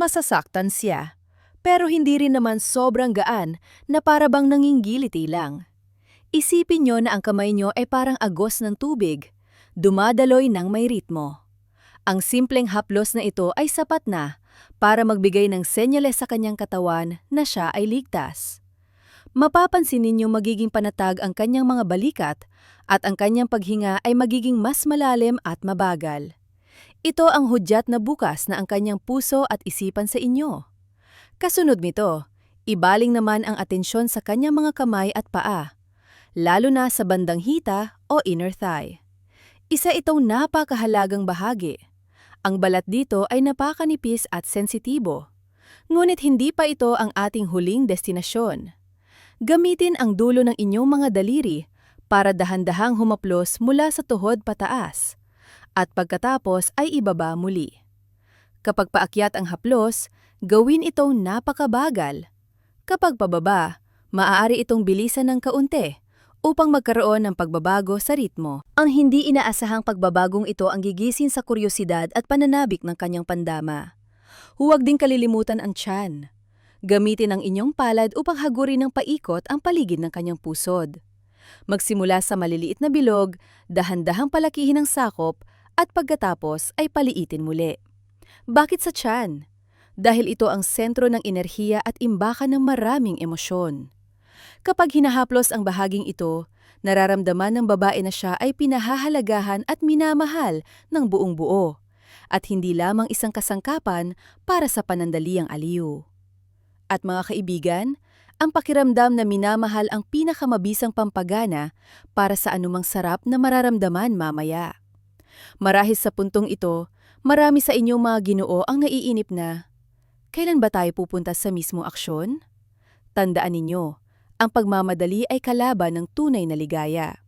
masasaktan siya. Pero hindi rin naman sobrang gaan na para bang nangingiliti lang. Isipin nyo na ang kamay nyo ay parang agos ng tubig, dumadaloy ng may ritmo. Ang simpleng haplos na ito ay sapat na para magbigay ng senyales sa kanyang katawan na siya ay ligtas. Mapapansin ninyo magiging panatag ang kanyang mga balikat at ang kanyang paghinga ay magiging mas malalim at mabagal. Ito ang hudyat na bukas na ang kanyang puso at isipan sa inyo. Kasunod nito, ibaling naman ang atensyon sa kanyang mga kamay at paa, lalo na sa bandang hita o inner thigh. Isa itong napakahalagang bahagi. Ang balat dito ay napakanipis at sensitibo, ngunit hindi pa ito ang ating huling destinasyon. Gamitin ang dulo ng inyong mga daliri para dahan-dahang humaplos mula sa tuhod pataas, at pagkatapos ay ibaba muli. Kapag paakyat ang haplos, gawin itong napakabagal. Kapag pababa, maaari itong bilisan ng kaunti upang magkaroon ng pagbabago sa ritmo. Ang hindi inaasahang pagbabagong ito ang gigising sa kuryosidad at pananabik ng kanyang pandama. Huwag ding kalilimutan ang tiyan. Gamitin ang inyong palad upang hagurin ng paikot ang paligid ng kanyang pusod. Magsimula sa maliliit na bilog, dahan-dahang palakihin ang sakop at pagkatapos ay paliitin muli. Bakit sa tiyan? Dahil ito ang sentro ng enerhiya at imbakan ng maraming emosyon. Kapag hinahaplos ang bahaging ito, nararamdaman ng babae na siya ay pinahahalagahan at minamahal ng buong buo, at hindi lamang isang kasangkapan para sa panandaliang aliw. At mga kaibigan, ang pakiramdam na minamahal ang pinakamabisang pampagana para sa anumang sarap na mararamdaman mamaya. Marahil sa puntong ito, marami sa inyong mga Ginoo ang naiinip na, kailan ba tayo pupunta sa mismong aksyon? Tandaan ninyo, ang pagmamadali ay kalaban ng tunay na ligaya.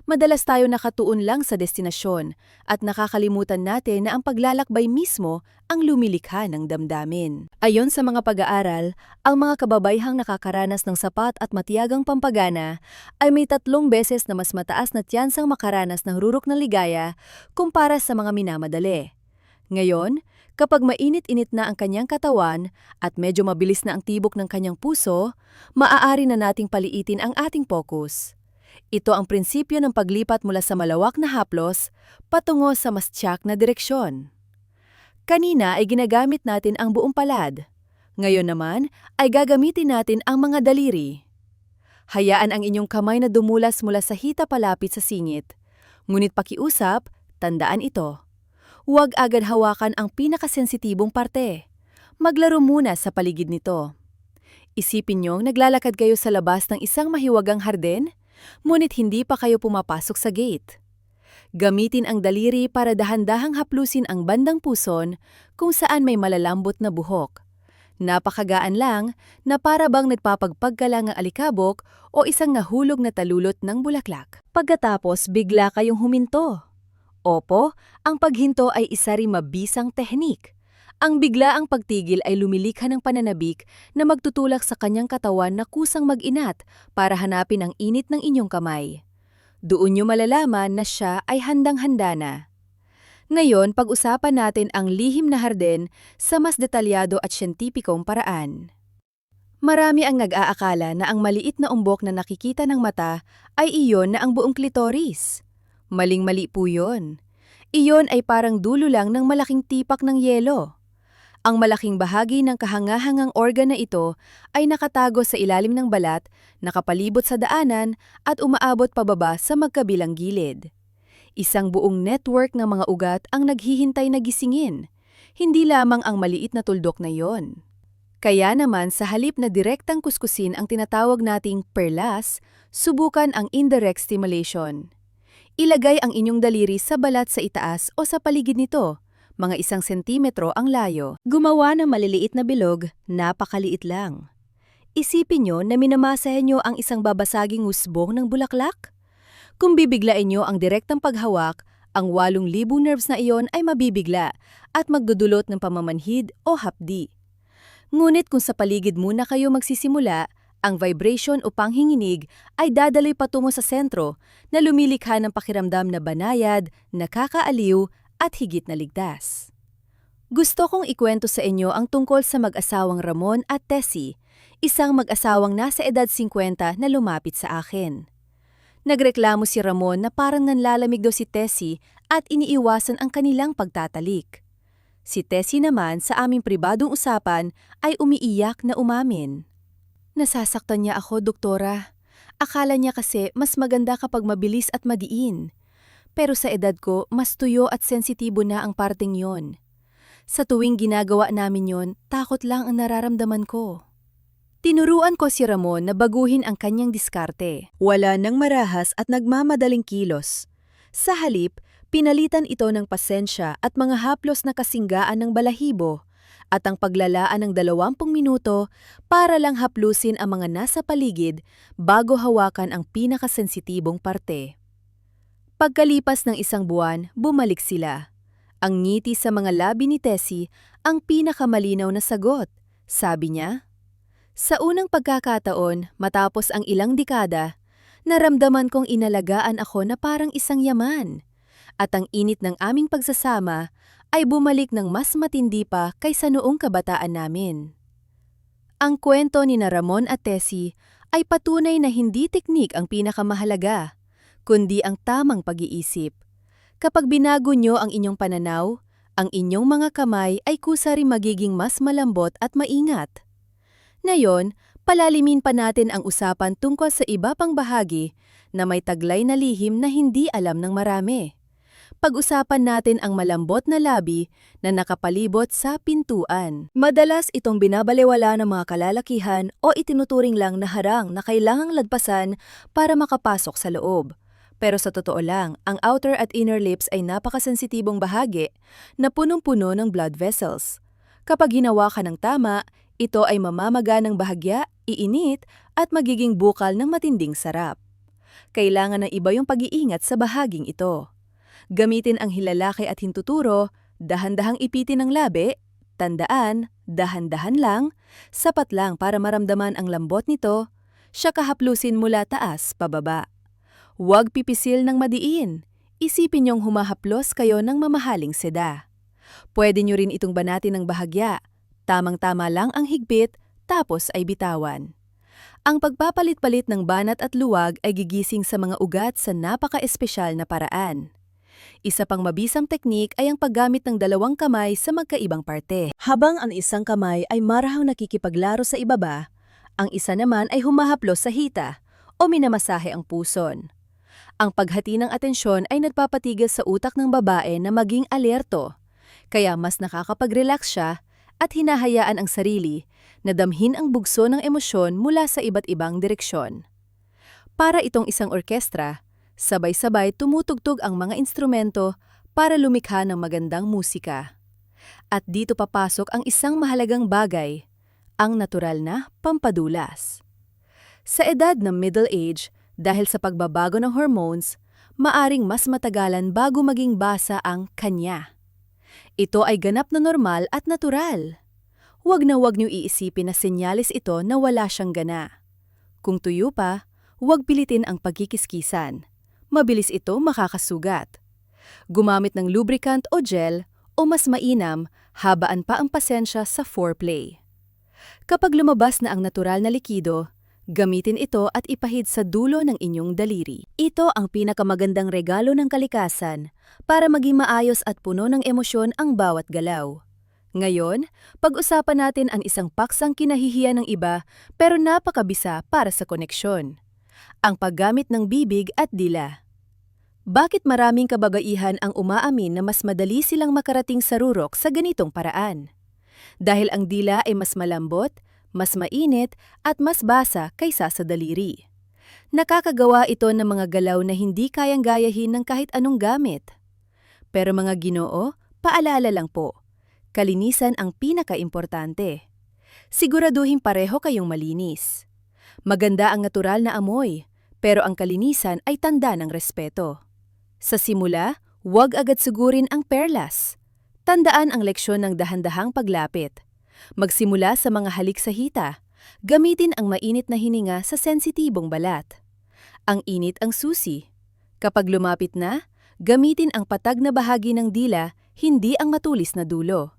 Madalas tayo nakatuon lang sa destinasyon at nakakalimutan natin na ang paglalakbay mismo ang lumilikha ng damdamin. Ayon sa mga pag-aaral, ang mga kababayhang nakakaranas ng sapat at matiyagang pampagana ay may 3 beses na mas mataas na tiyansang makaranas ng rurok na ligaya kumpara sa mga minamadali. Ngayon, kapag mainit-init na ang kanyang katawan at medyo mabilis na ang tibok ng kanyang puso, maaari na nating paliitin ang ating focus. Ito ang prinsipyo ng paglipat mula sa malawak na haplos patungo sa mas tiyak na direksyon. Kanina ay ginagamit natin ang buong palad. Ngayon naman ay gagamitin natin ang mga daliri. Hayaan ang inyong kamay na dumulas mula sa hita palapit sa singit. Ngunit pakiusap, tandaan ito. Huwag agad hawakan ang pinakasensitibong parte. Maglaro muna sa paligid nito. Isipin niyong naglalakad kayo sa labas ng isang mahiwagang hardin, ngunit hindi pa kayo pumapasok sa gate. Gamitin ang daliri para dahan-dahang haplusin ang bandang puson kung saan may malalambot na buhok. Napakagaan lang na para bang nagpapagpag ka lang ang alikabok o isang nahulog na talulot ng bulaklak. Pagkatapos bigla kayong huminto. Opo, ang paghinto ay isa ring mabisang tehnik. Ang biglaang pagtigil ay lumilikha ng pananabik na magtutulak sa kanyang katawan na kusang mag-inat para hanapin ang init ng inyong kamay. Doon nyo malalaman na siya ay handang-handa na. Ngayon, pag-usapan natin ang lihim na hardin sa mas detalyado at siyentipikong paraan. Marami ang nag-aakala na ang maliit na umbok na nakikita ng mata ay iyon na ang buong klitoris. Maling-mali po yun. Iyon ay parang dulo lang ng malaking tipak ng yelo. Ang malaking bahagi ng kahangahangang organ na ito ay nakatago sa ilalim ng balat, nakapalibot sa daanan at umaabot pababa sa magkabilang gilid. Isang buong network ng mga ugat ang naghihintay na gisingin, hindi lamang ang maliit na tuldok na iyon. Kaya naman sa halip na direktang kuskusin ang tinatawag nating perlas, subukan ang indirect stimulation. Ilagay ang inyong daliri sa balat sa itaas o sa paligid nito, mga 1 sentimetro ang layo. Gumawa ng maliliit na bilog, napakaliit lang. Isipin nyo na minamasahe nyo ang isang babasaging husbong ng bulaklak? Kung bibiglain nyo ang direktang paghawak, ang 8,000 nerves na iyon ay mabibigla at magdudulot ng pamamanhid o hapdi. Ngunit kung sa paligid muna kayo magsisimula, ang vibration o panghinginig ay dadaloy patungo sa sentro na lumilikha ng pakiramdam na banayad, nakakaaliw at higit na ligtas. Gusto kong ikwento sa inyo ang tungkol sa mag-asawang Ramon at Tessie, isang mag-asawang nasa edad 50 na lumapit sa akin. Nagreklamo si Ramon na parang nanlalamig daw si Tessie at iniiwasan ang kanilang pagtatalik. Si Tessie naman sa aming pribadong usapan ay umiiyak na umamin. Nasasaktan niya ako, doktora. Akala niya kasi mas maganda kapag mabilis at madiin. Pero sa edad ko, mas tuyo at sensitibo na ang parting yon. Sa tuwing ginagawa namin yon, takot lang ang nararamdaman ko. Tinuruan ko si Ramon na baguhin ang kanyang diskarte. Wala nang marahas at nagmamadaling kilos. Sa halip, pinalitan ito ng pasensya at mga haplos na kasinggaan ng balahibo at ang paglalaan ng 20 minuto para lang haplusin ang mga nasa paligid bago hawakan ang pinakasensitibong parte. Pagkalipas ng 1 buwan, bumalik sila. Ang ngiti sa mga labi ni Tessie ang pinakamalinaw na sagot, sabi niya. Sa unang pagkakataon, matapos ang ilang dekada, naramdaman kong inalagaan ako na parang isang yaman. At ang init ng aming pagsasama ay bumalik ng mas matindi pa kaysa noong kabataan namin. Ang kwento ni na Ramon at Tessie ay patunay na hindi teknik ang pinakamahalaga, kundi ang tamang pag-iisip. Kapag binago nyo ang inyong pananaw, ang inyong mga kamay ay kusari magiging mas malambot at maingat. Ngayon, palalimin pa natin ang usapan tungkol sa iba pang bahagi na may taglay na lihim na hindi alam ng marami. Pag-usapan natin ang malambot na labi na nakapalibot sa pintuan. Madalas itong binabalewala ng mga kalalakihan o itinuturing lang na harang na kailangang lagpasan para makapasok sa loob. Pero sa totoo lang, ang outer at inner lips ay napakasensitibong bahagi na punong-puno ng blood vessels. Kapag ginawa ka ng tama, ito ay mamamaga ng bahagya, iinit at magiging bukal ng matinding sarap. Kailangan ng iba yung pag-iingat sa bahaging ito. Gamitin ang hilalaki at hintuturo, dahan-dahang ipitin ang labi, tandaan, dahan-dahan lang, sapat lang para maramdaman ang lambot nito, siya kahaplusin mula taas pababa. Huwag pipisil ng madiin, isipin niyong humahaplos kayo ng mamahaling seda. Pwede niyo rin itong banatin ng bahagya, tamang-tama lang ang higpit, tapos ay bitawan. Ang pagpapalit-palit ng banat at luwag ay gigising sa mga ugat sa napaka-espesyal na paraan. Isa pang mabisang teknik ay ang paggamit ng 2 kamay sa magkaibang parte. Habang ang isang kamay ay marahang nakikipaglaro sa ibaba, ang isa naman ay humahaplos sa hita o minamasahe ang puson. Ang paghati ng atensyon ay nagpapatigil sa utak ng babae na maging alerto, kaya mas nakakapag-relax siya at hinahayaan ang sarili na damhin ang bugso ng emosyon mula sa iba't ibang direksyon. Para itong isang orkestra, sabay-sabay tumutugtog ang mga instrumento para lumikha ng magandang musika. At dito papasok ang isang mahalagang bagay, ang natural na pampadulas. Sa edad ng middle age, dahil sa pagbabago ng hormones, maaring mas matagalan bago maging basa ang kanya. Ito ay ganap na normal at natural. Huwag niyo iisipin na senyales ito na wala siyang gana. Kung tuyo pa, huwag pilitin ang pagkikiskisan. Mabilis ito makakasugat. Gumamit ng lubricant o gel o mas mainam, habaan pa ang pasensya sa foreplay. Kapag lumabas na ang natural na likido, gamitin ito at ipahid sa dulo ng inyong daliri. Ito ang pinakamagandang regalo ng kalikasan para maging maayos at puno ng emosyon ang bawat galaw. Ngayon, pag-usapan natin ang isang paksang kinahihiyan ng iba pero napakabisa para sa koneksyon. Ang paggamit ng bibig at dila. Bakit maraming kababaihan ang umaamin na mas madali silang makarating sa rurok sa ganitong paraan? Dahil ang dila ay mas malambot, mas mainit at mas basa kaysa sa daliri. Nakakagawa ito ng mga galaw na hindi kayang gayahin ng kahit anong gamit. Pero mga Ginoo, paalala lang po, kalinisan ang pinakaimportante. Siguraduhin pareho kayong malinis. Maganda ang natural na amoy, pero ang kalinisan ay tanda ng respeto. Sa simula, huwag agad sugurin ang perlas. Tandaan ang leksyon ng dahan-dahang paglapit. Magsimula sa mga halik sa hita. Gamitin ang mainit na hininga sa sensitibong balat. Ang init ang susi. Kapag lumapit na, gamitin ang patag na bahagi ng dila, hindi ang matulis na dulo.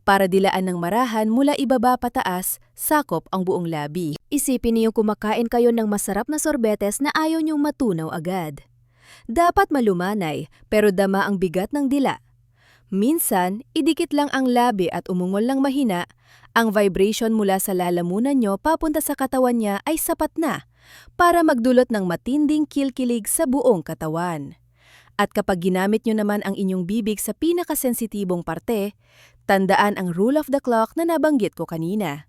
Para dilaan ng marahan mula ibaba pataas, sakop ang buong labi. Isipin niyong kumakain kayo ng masarap na sorbetes na ayaw niyong matunaw agad. Dapat malumanay, pero dama ang bigat ng dila. Minsan, idikit lang ang labi at umungol lang mahina, ang vibration mula sa lalamunan nyo papunta sa katawan niya ay sapat na para magdulot ng matinding kilkilig sa buong katawan. At kapag ginamit nyo naman ang inyong bibig sa pinakasensitibong parte, tandaan ang rule of the clock na nabanggit ko kanina.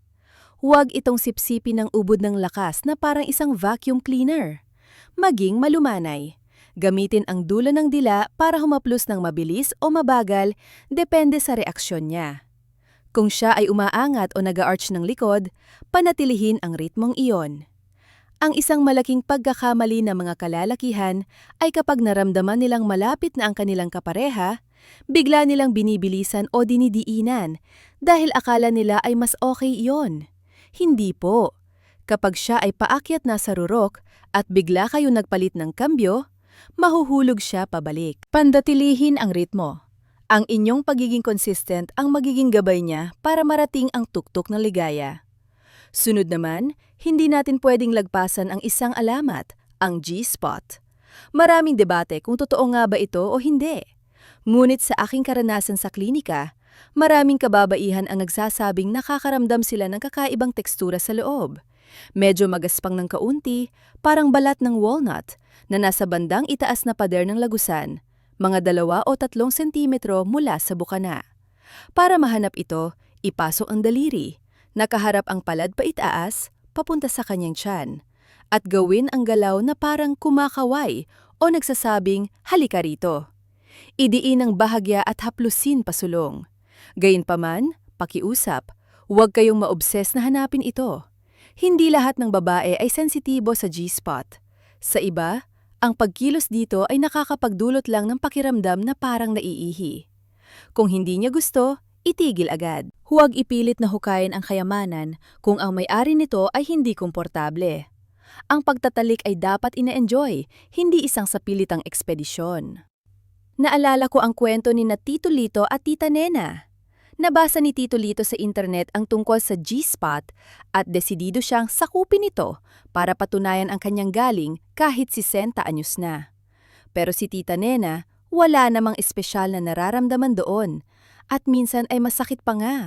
Huwag itong sipsipin ng ubod ng lakas na parang isang vacuum cleaner. Maging malumanay. Gamitin ang dulo ng dila para humaplos ng mabilis o mabagal, depende sa reaksyon niya. Kung siya ay umaangat o nag-arch ng likod, panatilihin ang ritmong iyon. Ang isang malaking pagkakamali ng mga kalalakihan ay kapag naramdaman nilang malapit na ang kanilang kapareha, bigla nilang binibilisan o dinidiinan dahil akala nila ay mas okay iyon. Hindi po. Kapag siya ay paakyat na sa rurok at bigla kayo nagpalit ng kambyo, mahuhulog siya pabalik. Pandatilihin ang ritmo. Ang inyong pagiging consistent ang magiging gabay niya para marating ang tuktok ng ligaya. Sunod naman, hindi natin pwedeng lagpasan ang isang alamat, ang G-spot. Maraming debate kung totoo nga ba ito o hindi. Ngunit sa aking karanasan sa klinika, maraming kababaihan ang nagsasabing nakakaramdam sila ng kakaibang tekstura sa loob. Medyo magaspang ng kaunti, parang balat ng walnut na nasa bandang itaas na pader ng lagusan, mga 2 o 3 sentimetro mula sa bukana. Para mahanap ito, ipasok ang daliri, nakaharap ang palad paitaas, papunta sa kanyang tiyan, at gawin ang galaw na parang kumakaway o nagsasabing, halika rito. Idiin ang bahagya at haplusin pasulong. Gayunpaman, pakiusap, huwag kayong maobses na hanapin ito. Hindi lahat ng babae ay sensitibo sa G-spot. Sa iba, ang pagkilos dito ay nakakapagdulot lang ng pakiramdam na parang naiihi. Kung hindi niya gusto, itigil agad. Huwag ipilit na hukayin ang kayamanan kung ang may-ari nito ay hindi komportable. Ang pagtatalik ay dapat ina-enjoy, hindi isang sapilitang ekspedisyon. Naalala ko ang kwento ni na Tito Lito at Tita Nena. Nabasa ni Tito Lito sa internet ang tungkol sa G-spot at desidido siyang sakupin ito para patunayan ang kanyang galing kahit 60 anyos na. Pero si Tita Nena, wala namang espesyal na nararamdaman doon at minsan ay masakit pa nga.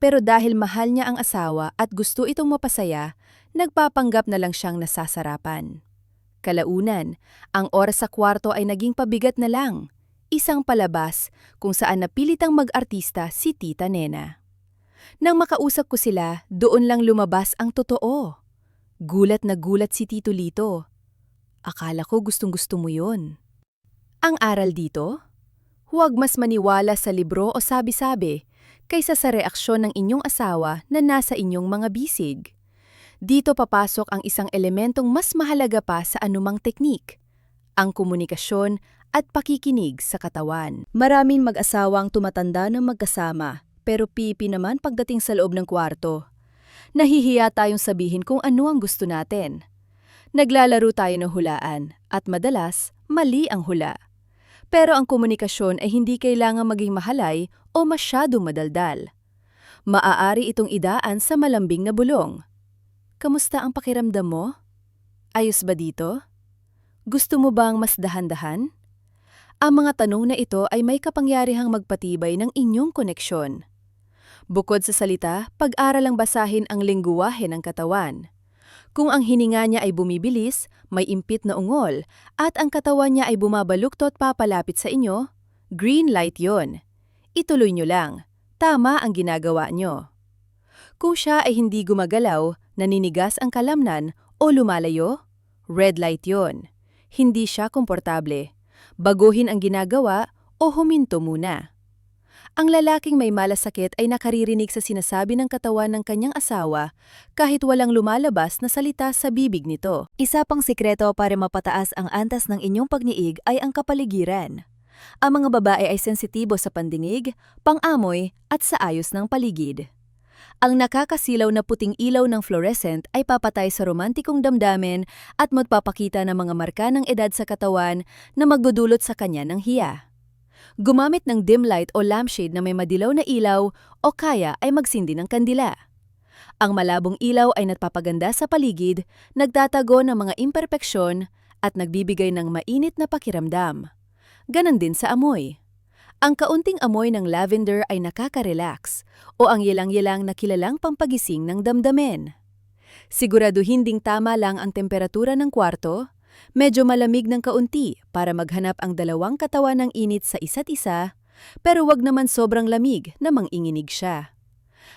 Pero dahil mahal niya ang asawa at gusto itong mapasaya, nagpapanggap na lang siyang nasasarapan. Kalaunan, ang oras sa kwarto ay naging pabigat na lang. Isang palabas kung saan napilitang mag-artista si Tita Nena. Nang makausap ko sila, doon lang lumabas ang totoo. Gulat na gulat si Tito Lito. Akala ko gustong-gusto mo yun. Ang aral dito? Huwag mas maniwala sa libro o sabi-sabi kaysa sa reaksyon ng inyong asawa na nasa inyong mga bisig. Dito papasok ang isang elementong mas mahalaga pa sa anumang teknik, ang komunikasyon at pakikinig sa katawan. Maraming mag-asawang tumatanda ng magkasama, pero pipi naman pagdating sa loob ng kwarto. Nahihiya tayong sabihin kung ano ang gusto natin. Naglalaro tayo ng hulaan, at madalas, mali ang hula. Pero ang komunikasyon ay hindi kailangang maging mahalay o masyadong madaldal. Maaari itong idaan sa malambing na bulong. Kamusta ang pakiramdam mo? Ayos ba dito? Gusto mo bang mas dahan-dahan? Ang mga tanong na ito ay may kapangyarihang magpatibay ng inyong koneksyon. Bukod sa salita, pag-aralang basahin ang lengguwahe ng katawan. Kung ang hininga niya ay bumibilis, may impit na ungol, at ang katawan niya ay bumabaluktot papalapit sa inyo, green light yon. Ituloy nyo lang. Tama ang ginagawa nyo. Kung siya ay hindi gumagalaw, naninigas ang kalamnan o lumalayo, red light yon. Hindi siya komportable. Baguhin ang ginagawa o huminto muna. Ang lalaking may malasakit ay nakaririnig sa sinasabi ng katawan ng kanyang asawa kahit walang lumalabas na salita sa bibig nito. Isa pang sikreto para mapataas ang antas ng inyong pagniig ay ang kapaligiran. Ang mga babae ay sensitibo sa pandinig, pang-amoy at sa ayos ng paligid. Ang nakakasilaw na puting ilaw ng fluorescent ay papatay sa romantikong damdamin at magpapakita ng mga marka ng edad sa katawan na magdudulot sa kanya ng hiya. Gumamit ng dim light o lampshade na may madilaw na ilaw o kaya ay magsindi ng kandila. Ang malabong ilaw ay nagpapaganda sa paligid, nagtatago ng mga imperpeksyon at nagbibigay ng mainit na pakiramdam. Ganon din sa amoy. Ang kaunting amoy ng lavender ay nakaka-relax o ang yelang-yelang na kilalang pampagising ng damdamin. Siguraduhin ding tama lang ang temperatura ng kwarto, medyo malamig ng kaunti para maghanap ang dalawang katawan ng init sa isa't isa, pero wag naman sobrang lamig na manginginig siya.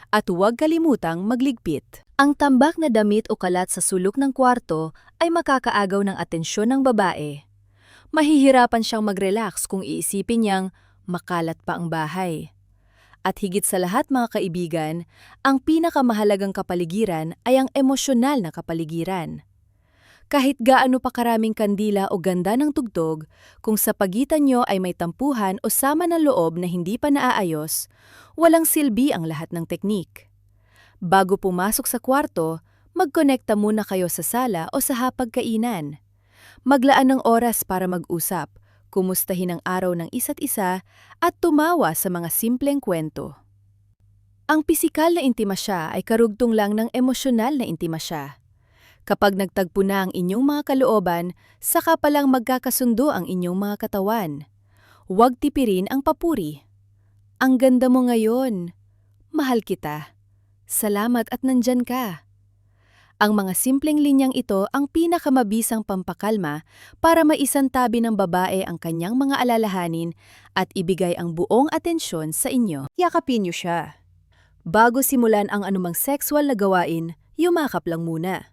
At huwag kalimutang magligpit. Ang tambak na damit o kalat sa sulok ng kwarto ay makakaagaw ng atensyon ng babae. Mahihirapan siyang mag-relax kung iisipin niyang makalat pa ang bahay. At higit sa lahat mga kaibigan, ang pinakamahalagang kapaligiran ay ang emosyonal na kapaligiran. Kahit gaano pa karaming kandila o ganda ng tugtog, kung sa pagitan nyo ay may tampuhan o sama ng loob na hindi pa naaayos, walang silbi ang lahat ng teknik. Bago pumasok sa kwarto, magkonekta muna kayo sa sala o sa hapagkainan. Maglaan ng oras para mag-usap, kumustahin ang araw ng isa't isa at tumawa sa mga simpleng kwento. Ang pisikal na intimasya ay karugtong lang ng emosyonal na intimasya. Kapag nagtagpo na ang inyong mga kalooban, saka palang magkakasundo ang inyong mga katawan. Huwag tipirin ang papuri. Ang ganda mo ngayon. Mahal kita. Salamat at nandyan ka. Ang mga simpleng linyang ito ang pinakamabisang pampakalma para maisantabi ng babae ang kanyang mga alalahanin at ibigay ang buong atensyon sa inyo. Yakapin niyo siya. Bago simulan ang anumang sexual na gawain, yumakap lang muna.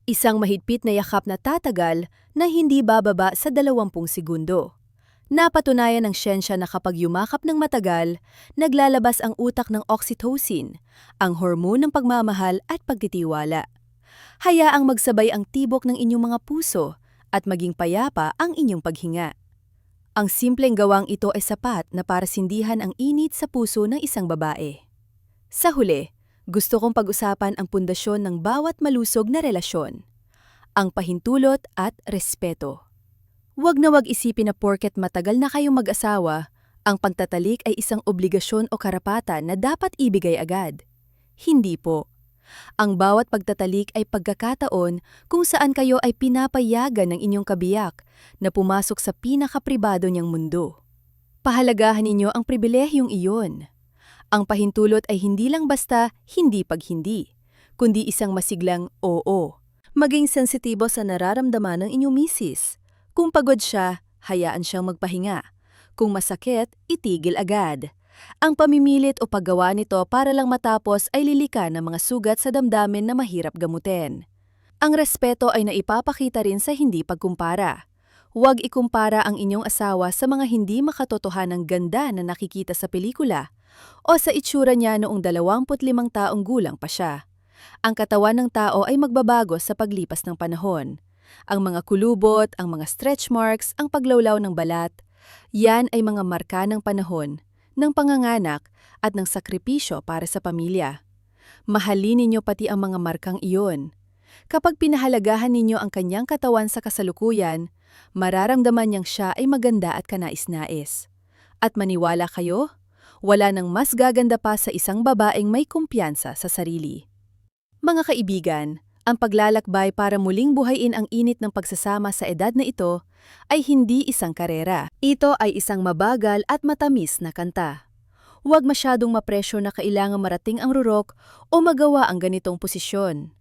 Isang mahigpit na yakap na tatagal na hindi bababa sa 20 segundo. Napatunayan ng siyensya na kapag yumakap ng matagal, naglalabas ang utak ng oxytocin, ang hormone ng pagmamahal at pagtitiwala. Hayaang magsabay ang tibok ng inyong mga puso at maging payapa ang inyong paghinga. Ang simpleng gawang ito ay sapat na para sindihan ang init sa puso ng isang babae. Sa huli, gusto kong pag-usapan ang pundasyon ng bawat malusog na relasyon, ang pahintulot at respeto. Huwag na huwag isipin na porket matagal na kayong mag-asawa, ang pagtatalik ay isang obligasyon o karapatan na dapat ibigay agad. Hindi po. Ang bawat pagtatalik ay pagkakataon kung saan kayo ay pinapayagan ng inyong kabiyak na pumasok sa pinakapribado niyang mundo. Pahalagahan ninyo ang pribilehyong iyon. Ang pahintulot ay hindi lang basta hindi pag hindi, kundi isang masiglang oo. Maging sensitibo sa nararamdaman ng inyong misis. Kung pagod siya, hayaan siyang magpahinga. Kung masakit, itigil agad. Ang pamimilit o paggawa nito para lang matapos ay lilika ng mga sugat sa damdamin na mahirap gamutin. Ang respeto ay naipapakita rin sa hindi pagkumpara. Huwag ikumpara ang inyong asawa sa mga hindi makatotohanang ganda na nakikita sa pelikula o sa itsura niya noong 25 taong gulang pa siya. Ang katawan ng tao ay magbabago sa paglipas ng panahon. Ang mga kulubot, ang mga stretch marks, ang paglawlaw ng balat, yan ay mga marka ng panahon, ng panganganak at ng sakripisyo para sa pamilya. Mahalin ninyo pati ang mga markang iyon. Kapag pinahalagahan ninyo ang kanyang katawan sa kasalukuyan, mararamdaman niyang siya ay maganda at kanais-nais. At maniwala kayo, wala nang mas gaganda pa sa isang babaeng may kumpiyansa sa sarili. Mga kaibigan, ang paglalakbay para muling buhayin ang init ng pagsasama sa edad na ito ay hindi isang karera. Ito ay isang mabagal at matamis na kanta. Huwag masyadong mapresyo na kailangang marating ang rurok o magawa ang ganitong posisyon.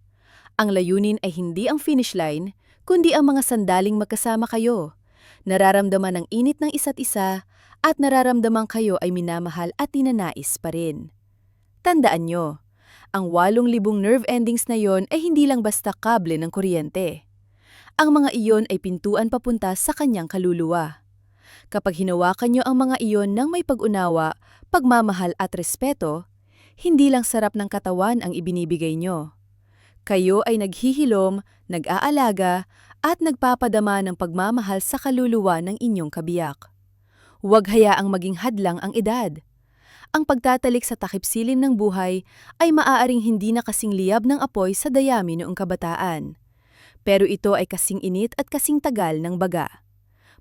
Ang layunin ay hindi ang finish line, kundi ang mga sandaling magkasama kayo. Nararamdaman ang init ng isa't isa at nararamdaman kayo ay minamahal at ninanais pa rin. Tandaan nyo, ang 8,000 nerve endings na yon ay hindi lang basta kable ng kuryente. Ang mga iyon ay pintuan papunta sa kanyang kaluluwa. Kapag hinawakan nyo ang mga iyon ng may pag-unawa, pagmamahal at respeto, hindi lang sarap ng katawan ang ibinibigay nyo. Kayo ay naghihilom, nag-aalaga, at nagpapadama ng pagmamahal sa kaluluwa ng inyong kabiyak. Huwag hayaang maging hadlang ang edad. Ang pagtatalik sa takipsilim ng buhay ay maaaring hindi na kasing liyab ng apoy sa dayami noong kabataan. Pero ito ay kasing init at kasing tagal ng baga.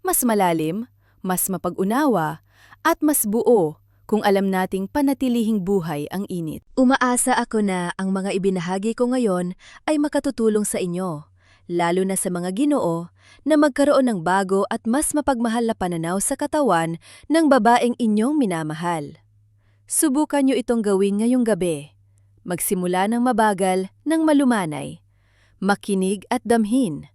Mas malalim, mas mapag-unawa, at mas buo kung alam nating panatilihing buhay ang init. Umaasa ako na ang mga ibinahagi ko ngayon ay makatutulong sa inyo, lalo na sa mga Ginoo, na magkaroon ng bago at mas mapagmahal na pananaw sa katawan ng babaeng inyong minamahal. Subukan nyo itong gawin ngayong gabi. Magsimula ng mabagal, ng malumanay. Makinig at damhin.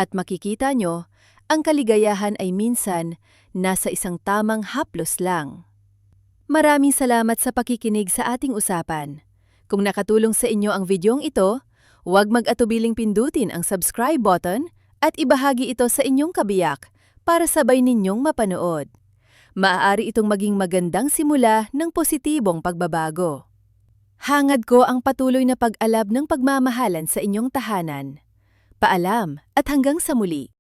At makikita nyo, ang kaligayahan ay minsan nasa isang tamang haplos lang. Maraming salamat sa pakikinig sa ating usapan. Kung nakatulong sa inyo ang videong ito, huwag mag-atubiling pindutin ang subscribe button at ibahagi ito sa inyong kabiyak para sabay ninyong mapanood. Maaari itong maging magandang simula ng positibong pagbabago. Hangad ko ang patuloy na pag-alab ng pagmamahalan sa inyong tahanan. Paalam at hanggang sa muli.